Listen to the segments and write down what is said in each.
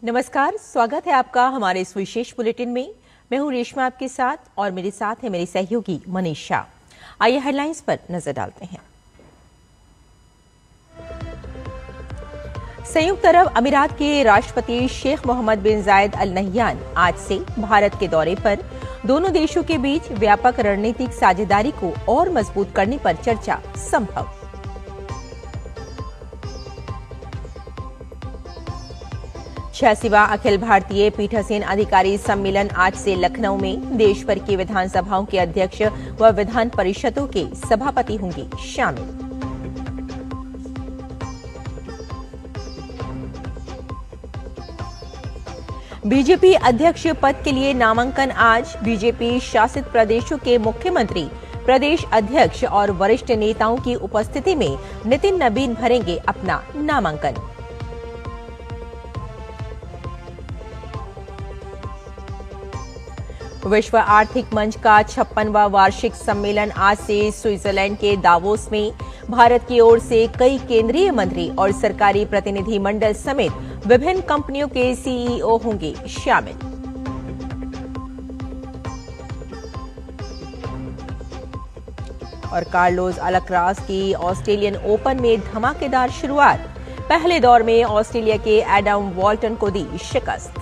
नमस्कार, स्वागत है आपका हमारे इस विशेष बुलेटिन में। मैं हूं रेशमा आपके साथ और मेरे साथ है मेरी सहयोगी मनीषा। आइए हेडलाइंस पर नजर डालते हैं। संयुक्त अरब अमीरात के राष्ट्रपति शेख मोहम्मद बिन जायद अल नह्यान आज से भारत के दौरे पर। दोनों देशों के बीच व्यापक रणनीतिक साझेदारी को और मजबूत करने पर चर्चा संभव। छियासीवां अखिल भारतीय पीठासीन अधिकारी सम्मेलन आज से लखनऊ में। देश भर की विधानसभाओं के अध्यक्ष व विधान परिषदों के सभापति होंगे शामिल। बीजेपी अध्यक्ष पद के लिए नामांकन आज। बीजेपी शासित प्रदेशों के मुख्यमंत्री, प्रदेश अध्यक्ष और वरिष्ठ नेताओं की उपस्थिति में नितिन नबीन भरेंगे अपना नामांकन। विश्व आर्थिक मंच का 56वां वार्षिक सम्मेलन आज से स्विट्जरलैंड के दावोस में। भारत की ओर से कई केंद्रीय मंत्री और सरकारी प्रतिनिधि मंडल समेत विभिन्न कंपनियों के सीईओ होंगे शामिल। और कार्लोस अल्काराज की ऑस्ट्रेलियन ओपन में धमाकेदार शुरुआत। पहले दौर में ऑस्ट्रेलिया के एडम वॉल्टन को दी शिकस्त।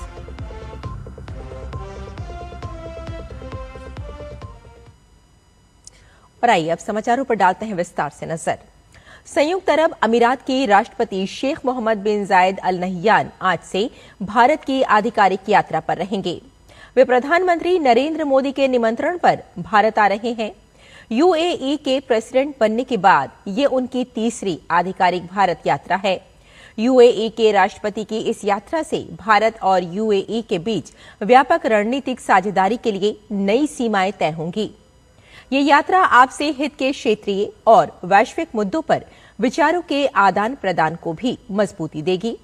और आइए अब समाचारों पर डालते हैं विस्तार से नजर। संयुक्त अरब अमीरात के राष्ट्रपति शेख मोहम्मद बिन जायद अल नह्यान आज से भारत की आधिकारिक यात्रा पर रहेंगे। वे प्रधानमंत्री नरेंद्र मोदी के निमंत्रण पर भारत आ रहे हैं। यूएई के प्रेसिडेंट बनने के बाद ये उनकी तीसरी आधिकारिक भारत यात्रा है। यूएई के राष्ट्रपति की इस यात्रा से भारत और यूएई के बीच व्यापक रणनीतिक साझेदारी के लिए नई सीमाएं तय होंगी। ये यात्रा आपसी हित के क्षेत्रीय और वैश्विक मुद्दों पर विचारों के आदान प्रदान को भी मजबूती देगी।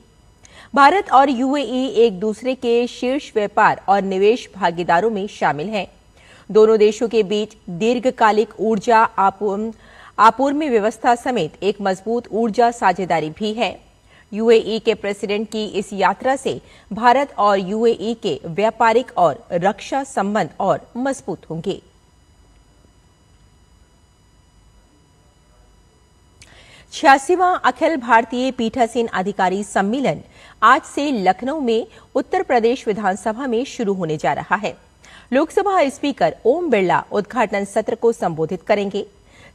भारत और यूएई एक दूसरे के शीर्ष व्यापार और निवेश भागीदारों में शामिल हैं। दोनों देशों के बीच दीर्घकालिक ऊर्जा आपूर्ति व्यवस्था समेत एक मजबूत ऊर्जा साझेदारी भी है। यूएई के प्रेसिडेंट की इस यात्रा से भारत और यूएई के व्यापारिक और रक्षा संबंध और मजबूत होंगे। 86वां अखिल भारतीय पीठासीन अधिकारी सम्मेलन आज से लखनऊ में उत्तर प्रदेश विधानसभा में शुरू होने जा रहा है। लोकसभा स्पीकर ओम बिरला उद्घाटन सत्र को संबोधित करेंगे।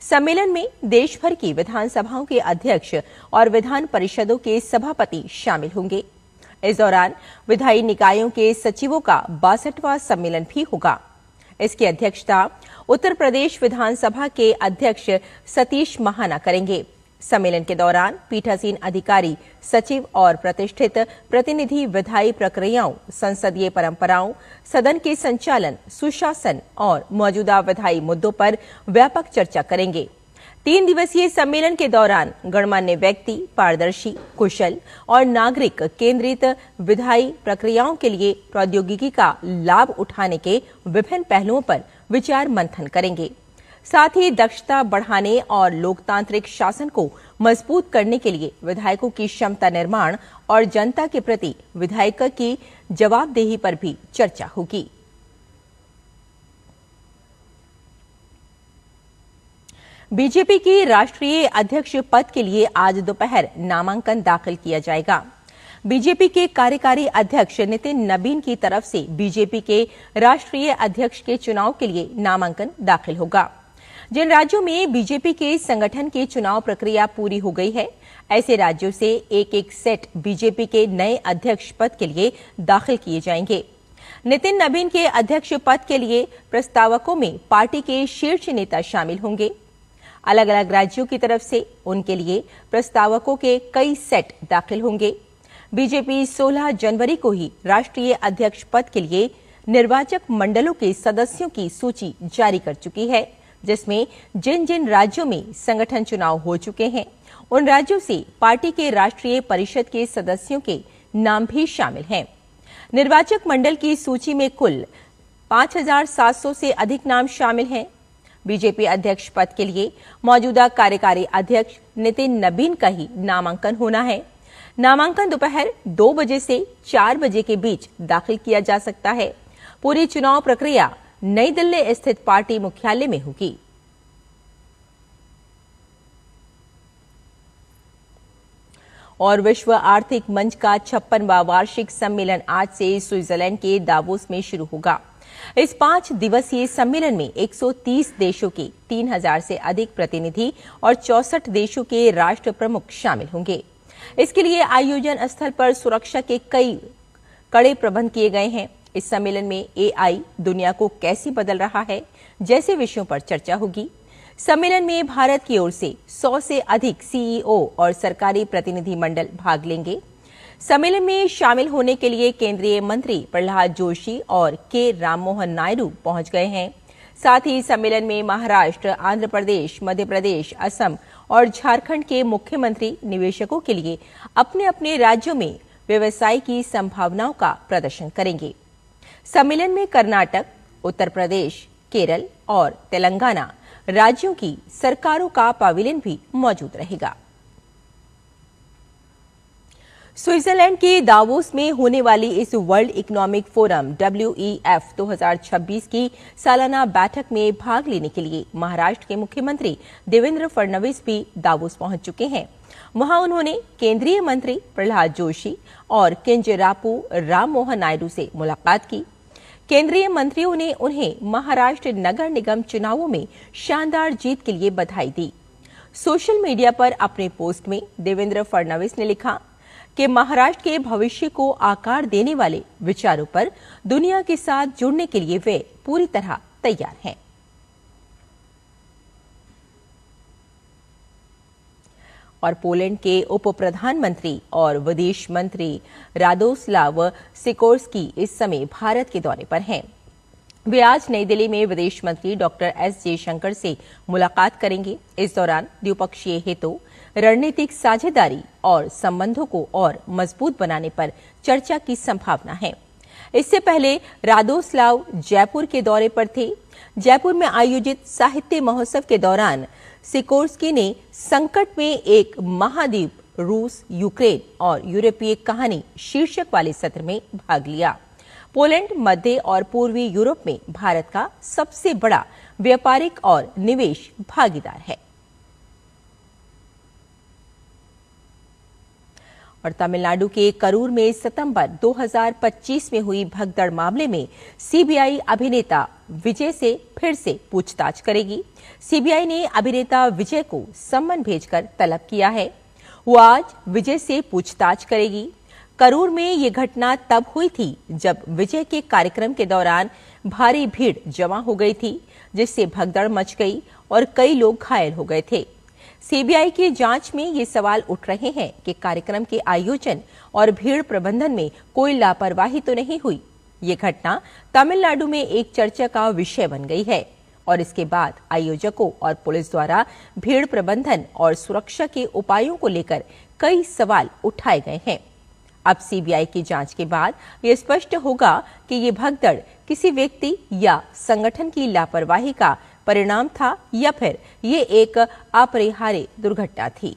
सम्मेलन में देश भर की विधानसभाओं के अध्यक्ष और विधान परिषदों के सभापति शामिल होंगे। इस दौरान विधायी निकायों के सचिवों का 62वां सम्मेलन भी होगा। इसकी अध्यक्षता उत्तर प्रदेश विधानसभा के अध्यक्ष सतीश महाना करेंगे। सम्मेलन के दौरान पीठासीन अधिकारी, सचिव और प्रतिष्ठित प्रतिनिधि विधायी प्रक्रियाओं, संसदीय परंपराओं, सदन के संचालन, सुशासन और मौजूदा विधायी मुद्दों पर व्यापक चर्चा करेंगे। 3 दिवसीय सम्मेलन के दौरान गणमान्य व्यक्ति, पारदर्शी, कुशल और नागरिक केंद्रित विधायी प्रक्रियाओं के लिए प्रौद्योगिकी का लाभ उठाने के विभिन्न पहलुओं पर विचार मंथन करेंगे। साथ ही दक्षता बढ़ाने और लोकतांत्रिक शासन को मजबूत करने के लिए विधायकों की क्षमता निर्माण और जनता के प्रति विधायक की जवाबदेही पर भी चर्चा होगी। बीजेपी की राष्ट्रीय अध्यक्ष पद के लिए आज दोपहर नामांकन दाखिल किया जाएगा। बीजेपी के कार्यकारी अध्यक्ष नितिन नबीन की तरफ से बीजेपी के राष्ट्रीय अध्यक्ष के चुनाव के लिए नामांकन दाखिल होगा। जिन राज्यों में बीजेपी के संगठन की चुनाव प्रक्रिया पूरी हो गई है, ऐसे राज्यों से एक सेट बीजेपी के नए अध्यक्ष पद के लिए दाखिल किए जाएंगे। नितिन नबीन के अध्यक्ष पद के लिए प्रस्तावकों में पार्टी के शीर्ष नेता शामिल होंगे। अलग अलग राज्यों की तरफ से उनके लिए प्रस्तावकों के कई सेट दाखिल होंगे। बीजेपी 16 जनवरी को ही राष्ट्रीय अध्यक्ष पद के लिए निर्वाचक मंडलों के सदस्यों की सूची जारी कर चुकी है, जिसमें जिन जिन राज्यों में संगठन चुनाव हो चुके हैं उन राज्यों से पार्टी के राष्ट्रीय परिषद के सदस्यों के नाम भी शामिल हैं। निर्वाचक मंडल की सूची में कुल 5,700 से अधिक नाम शामिल हैं। बीजेपी अध्यक्ष पद के लिए मौजूदा कार्यकारी अध्यक्ष नितिन नबीन का ही नामांकन होना है। नामांकन दोपहर 2 बजे से 4 बजे के बीच दाखिल किया जा सकता है। पूरी चुनाव प्रक्रिया नई दिल्ली स्थित पार्टी मुख्यालय में होगी। और विश्व आर्थिक मंच का 56वां वार्षिक सम्मेलन आज से स्विट्जरलैंड के दावोस में शुरू होगा। इस 5 दिवसीय सम्मेलन में 130 देशों के 3000 से अधिक प्रतिनिधि और 64 देशों के राष्ट्र प्रमुख शामिल होंगे। इसके लिए आयोजन स्थल पर सुरक्षा के कई कड़े प्रबंध किए गए हैं। इस सम्मेलन में एआई दुनिया को कैसे बदल रहा है जैसे विषयों पर चर्चा होगी। सम्मेलन में भारत की ओर से 100 से अधिक सीईओ और सरकारी प्रतिनिधि मंडल भाग लेंगे। सम्मेलन में शामिल होने के लिए केंद्रीय मंत्री प्रहलाद जोशी और के राममोहन नायडू पहुंच गए हैं। साथ ही सम्मेलन में महाराष्ट्र, आंध्र प्रदेश, मध्य प्रदेश, असम और झारखंड के मुख्यमंत्री निवेशकों के लिए अपने अपने राज्यों में व्यवसाय की संभावनाओं का प्रदर्शन करेंगे। सम्मेलन में कर्नाटक, उत्तर प्रदेश, केरल और तेलंगाना राज्यों की सरकारों का पवेलियन भी मौजूद रहेगा। स्विट्जरलैंड के दावोस में होने वाली इस वर्ल्ड इकोनॉमिक फोरम WEF 2026 की सालाना बैठक में भाग लेने के लिए महाराष्ट्र के मुख्यमंत्री देवेंद्र फडणवीस भी दावोस पहुंच चुके हैं। वहां उन्होंने केंद्रीय मंत्री प्रहलाद जोशी और किंजरापू राममोहन नायडू से मुलाकात की। केंद्रीय मंत्रियों ने उन्हें महाराष्ट्र नगर निगम चुनावों में शानदार जीत के लिए बधाई दी। सोशल मीडिया पर अपने पोस्ट में देवेंद्र फडणवीस ने लिखा कि महाराष्ट्र के भविष्य को आकार देने वाले विचारों पर दुनिया के साथ जुड़ने के लिए वे पूरी तरह तैयार हैं। और पोलैंड के उप प्रधानमंत्री और विदेश मंत्री रादोस्लाव सिकोर्स्की इस समय भारत के दौरे पर हैं। वे आज नई दिल्ली में विदेश मंत्री डॉक्टर एस जयशंकर से मुलाकात करेंगे। इस दौरान द्विपक्षीय हितों, रणनीतिक साझेदारी और संबंधों को और मजबूत बनाने पर चर्चा की संभावना है। इससे पहले रादोस्लाव जयपुर के दौरे पर थे। जयपुर में आयोजित साहित्य महोत्सव के दौरान सिकोर्स्की ने संकट में एक महाद्वीप, रूस, यूक्रेन और यूरोपीय कहानी शीर्षक वाले सत्र में भाग लिया। पोलैंड मध्य और पूर्वी यूरोप में भारत का सबसे बड़ा व्यापारिक और निवेश भागीदार है। और तमिलनाडु के करूर में सितंबर 2025 में हुई भगदड़ मामले में सीबीआई अभिनेता विजय से फिर से पूछताछ करेगी। सीबीआई ने अभिनेता विजय को सम्मन भेजकर तलब किया है। वो आज विजय से पूछताछ करेगी। करूर में ये घटना तब हुई थी जब विजय के कार्यक्रम के दौरान भारी भीड़ जमा हो गई थी, जिससे भगदड़ मच गई और कई लोग घायल हो गए थे। सीबीआई की जांच में ये सवाल उठ रहे हैं कि कार्यक्रम के आयोजन और भीड़ प्रबंधन में कोई लापरवाही तो नहीं हुई। ये घटना तमिलनाडु में एक चर्चा का विषय बन गई है और इसके बाद आयोजकों और पुलिस द्वारा भीड़ प्रबंधन और सुरक्षा के उपायों को लेकर कई सवाल उठाए गए हैं। अब सीबीआई की जांच के बाद ये स्पष्ट होगा कि ये भगदड़ किसी व्यक्ति या संगठन की लापरवाही का परिणाम था या फिर ये एक अपरिहार्य दुर्घटना थी।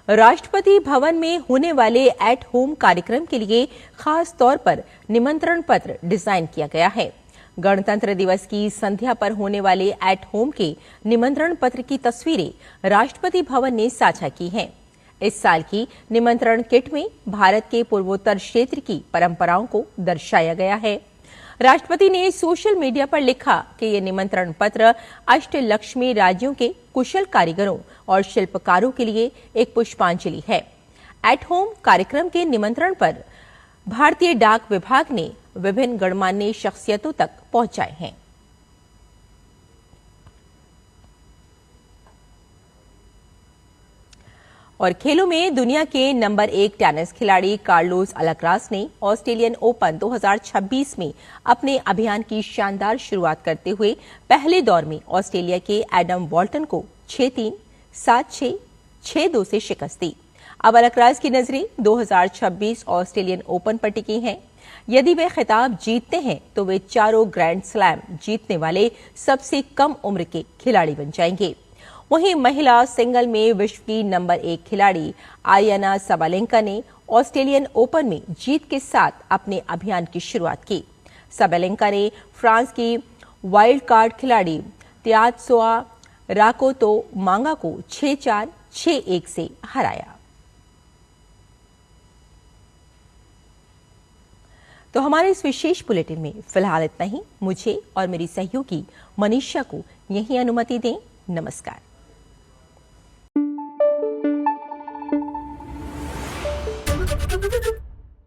राष्ट्रपति भवन में होने वाले एट होम कार्यक्रम के लिए खास तौर पर निमंत्रण पत्र डिजाइन किया गया है। गणतंत्र दिवस की संध्या पर होने वाले एट होम के निमंत्रण पत्र की तस्वीरें राष्ट्रपति भवन ने साझा की हैं। इस साल की निमंत्रण किट में भारत के पूर्वोत्तर क्षेत्र की परंपराओं को दर्शाया गया है। राष्ट्रपति ने सोशल मीडिया पर लिखा कि ये निमंत्रण पत्र अष्टलक्ष्मी राज्यों के कुशल कारीगरों और शिल्पकारों के लिए एक पुष्पांजलि है। एट होम कार्यक्रम के निमंत्रण पर भारतीय डाक विभाग ने विभिन्न गणमान्य शख्सियतों तक पहुंचाए हैं। और खेलों में दुनिया के नंबर 1 टेनिस खिलाड़ी कार्लोस अल्काराज ने ऑस्ट्रेलियन ओपन 2026 में अपने अभियान की शानदार शुरुआत करते हुए पहले दौर में ऑस्ट्रेलिया के एडम वॉल्टन को 6-3, 7-6, 6-2 से शिकस्त दी। अब अल्काराज की नजरें 2026 ऑस्ट्रेलियन ओपन पर टिकी हैं। यदि वे खिताब जीतते हैं तो वे चारों ग्रैंड स्लैम जीतने वाले सबसे कम उम्र के खिलाड़ी बन जाएंगे। वहीं महिला सिंगल में विश्व की नंबर 1 खिलाड़ी आरियाना साबालेंका ने ऑस्ट्रेलियन ओपन में जीत के साथ अपने अभियान की शुरुआत की। साबालेंका ने फ्रांस की वाइल्ड कार्ड खिलाड़ी त्यात्सोआ राकोतोमांगा को 6-4, 6-1 से हराया। तो हमारे इस विशेष बुलेटिन में फिलहाल इतना ही। मुझे और मेरी सहयोगी मनीषा को यहीं अनुमति दें। नमस्कार।